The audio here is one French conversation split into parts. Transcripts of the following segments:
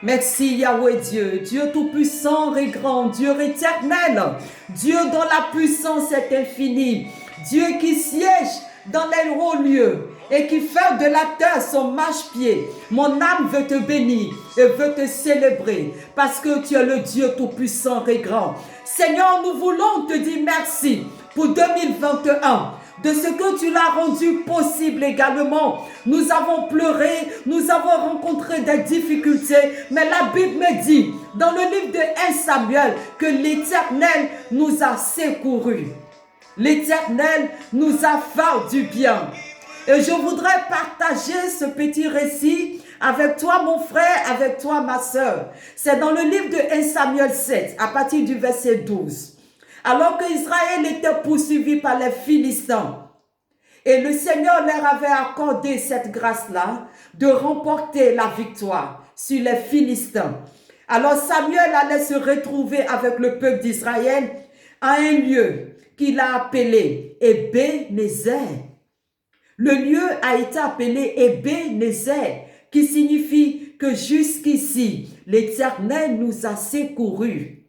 Merci Yahweh Dieu, Dieu tout-puissant et grand, Dieu éternel, Dieu dont la puissance est infinie, Dieu qui siège dans les hauts lieux et qui fait de la terre son marchepied. Mon âme veut te bénir et veut te célébrer parce que tu es le Dieu tout-puissant et grand. Seigneur, nous voulons te dire merci pour 2021. De ce que tu l'as rendu possible également. Nous avons pleuré, nous avons rencontré des difficultés, mais la Bible me dit, dans le livre de 1 Samuel, que l'Éternel nous a secourus. L'Éternel nous a fait du bien. Et je voudrais partager ce petit récit avec toi, mon frère, avec toi, ma soeur. C'est dans le livre de 1 Samuel 7, à partir du verset 12. Alors qu'Israël était poursuivi par les Philistins, et le Seigneur leur avait accordé cette grâce-là de remporter la victoire sur les Philistins. Alors Samuel allait se retrouver avec le peuple d'Israël à un lieu qu'il a appelé Ebenezer. Le lieu a été appelé Ebenezer, qui signifie que jusqu'ici, l'Éternel nous a secourus.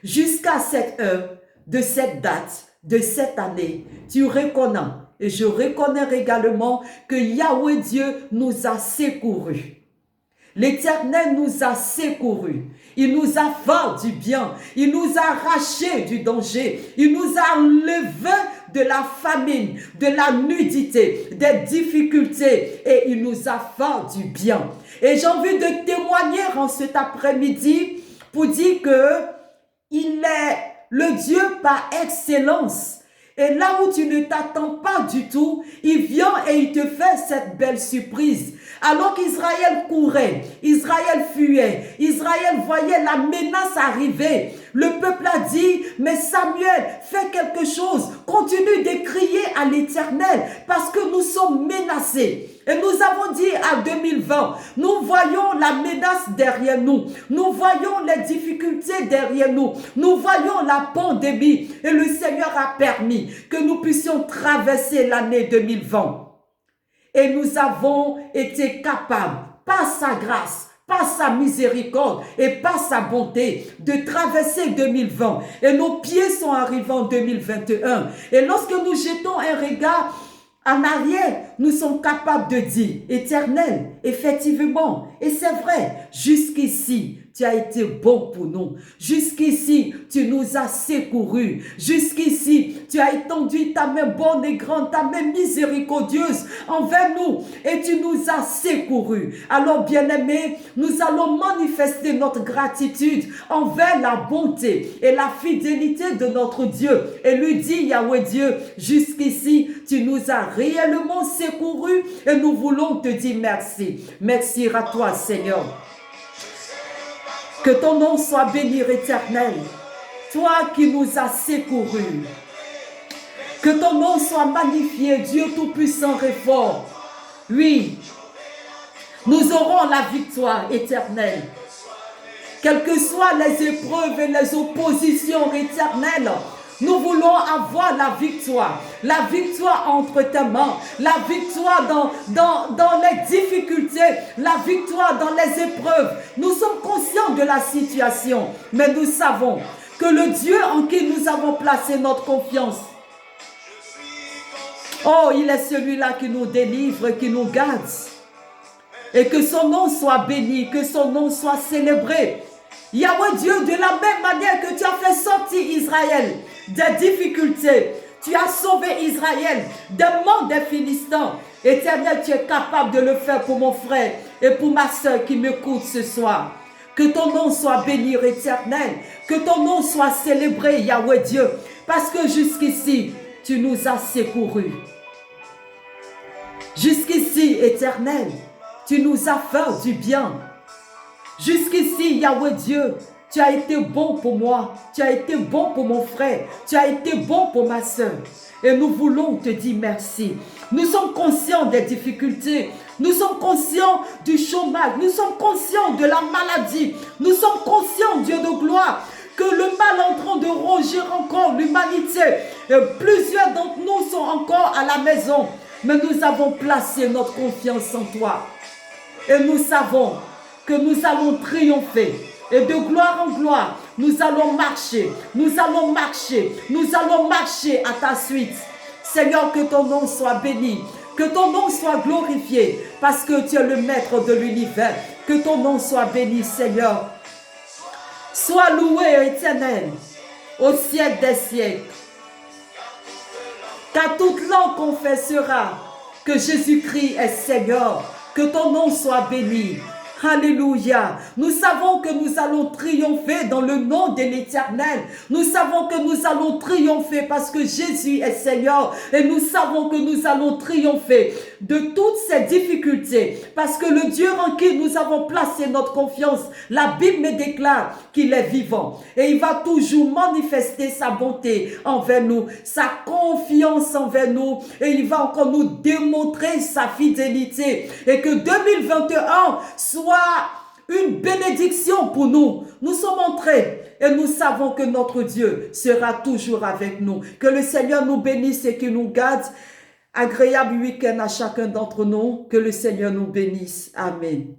Jusqu'à cette heure, de cette date, de cette année, tu reconnais, et je reconnais également que Yahweh Dieu nous a secourus. L'Éternel nous a secourus. Il nous a fait du bien. Il nous a arrachés du danger. Il nous a enlevés de la famine, de la nudité, des difficultés. Et il nous a fait du bien. Et j'ai envie de témoigner en cet après-midi pour dire que il est le Dieu par excellence. Et là où tu ne t'attends pas du tout, il vient et il te fait cette belle surprise. Alors qu'Israël courait, Israël fuyait, Israël voyait la menace arriver. Le peuple a dit, mais Samuel, fais quelque chose. Continue de crier à l'Éternel parce que nous sommes menacés. Et nous avons dit à 2020, nous voyons la menace derrière nous. Nous voyons les difficultés derrière nous. Nous voyons la pandémie. Et le Seigneur a permis que nous puissions traverser l'année 2020. Et nous avons été capables, par sa grâce, par sa miséricorde et par sa bonté, de traverser 2020. Et nos pieds sont arrivés en 2021. Et lorsque nous jetons un regard en arrière, nous sommes capables de dire, Éternel, effectivement, et c'est vrai, jusqu'ici, tu as été bon pour nous. Jusqu'ici, tu nous as secourus. Jusqu'ici, tu as étendu ta main bonne et grande, ta main miséricordieuse envers nous et tu nous as secourus. Alors, bien-aimés, nous allons manifester notre gratitude envers la bonté et la fidélité de notre Dieu et lui dire, Yahweh Dieu, jusqu'ici, tu nous as réellement secourus et nous voulons te dire merci. Merci à toi, Seigneur. Que ton nom soit béni, Éternel, toi qui nous as secourus. Que ton nom soit magnifié, Dieu tout-puissant et fort. Oui, nous aurons la victoire éternelle. Quelles que soient les épreuves et les oppositions éternelles, nous voulons avoir la victoire entre tes mains, la victoire dans les difficultés, la victoire dans les épreuves. Nous sommes conscients de la situation, mais nous savons que le Dieu en qui nous avons placé notre confiance, oh, il est celui-là qui nous délivre, qui nous garde. Et que son nom soit béni, que son nom soit célébré. Yahweh Dieu, de la même manière que tu as fait sortir Israël des difficultés, tu as sauvé Israël des mains des Philistins. Éternel, tu es capable de le faire pour mon frère et pour ma soeur qui m'écoute ce soir. Que ton nom soit béni, Éternel. Que ton nom soit célébré, Yahweh Dieu. Parce que jusqu'ici, tu nous as secourus. Jusqu'ici, Éternel, tu nous as fait du bien. Jusqu'ici, Yahweh Dieu, tu as été bon pour moi, tu as été bon pour mon frère, tu as été bon pour ma soeur. Et nous voulons te dire merci. Nous sommes conscients des difficultés, nous sommes conscients du chômage, nous sommes conscients de la maladie, nous sommes conscients, Dieu de gloire, que le mal est en train de ronger encore l'humanité. Plusieurs d'entre nous sont encore à la maison, mais nous avons placé notre confiance en toi. Et nous savons que nous allons triompher. Et de gloire en gloire, nous allons marcher, nous allons marcher, nous allons marcher à ta suite. Seigneur, que ton nom soit béni, que ton nom soit glorifié, parce que tu es le maître de l'univers. Que ton nom soit béni, Seigneur. Sois loué, Éternel, au siècle des siècles. Car toute langue confessera que Jésus-Christ est Seigneur. Que ton nom soit béni. Alléluia. Nous savons que nous allons triompher dans le nom de l'Éternel. Nous savons que nous allons triompher parce que Jésus est Seigneur. Et nous savons que nous allons triompher de toutes ces difficultés. Parce que le Dieu en qui nous avons placé notre confiance, la Bible me déclare qu'il est vivant. Et il va toujours manifester sa bonté envers nous, sa confiance envers nous. Et il va encore nous démontrer sa fidélité. Et que 2021 soit une bénédiction pour nous. Nous sommes entrés et nous savons que notre Dieu sera toujours avec nous. Que le Seigneur nous bénisse et qu'il nous garde. Agréable week-end à chacun d'entre nous. Que le Seigneur nous bénisse. Amen.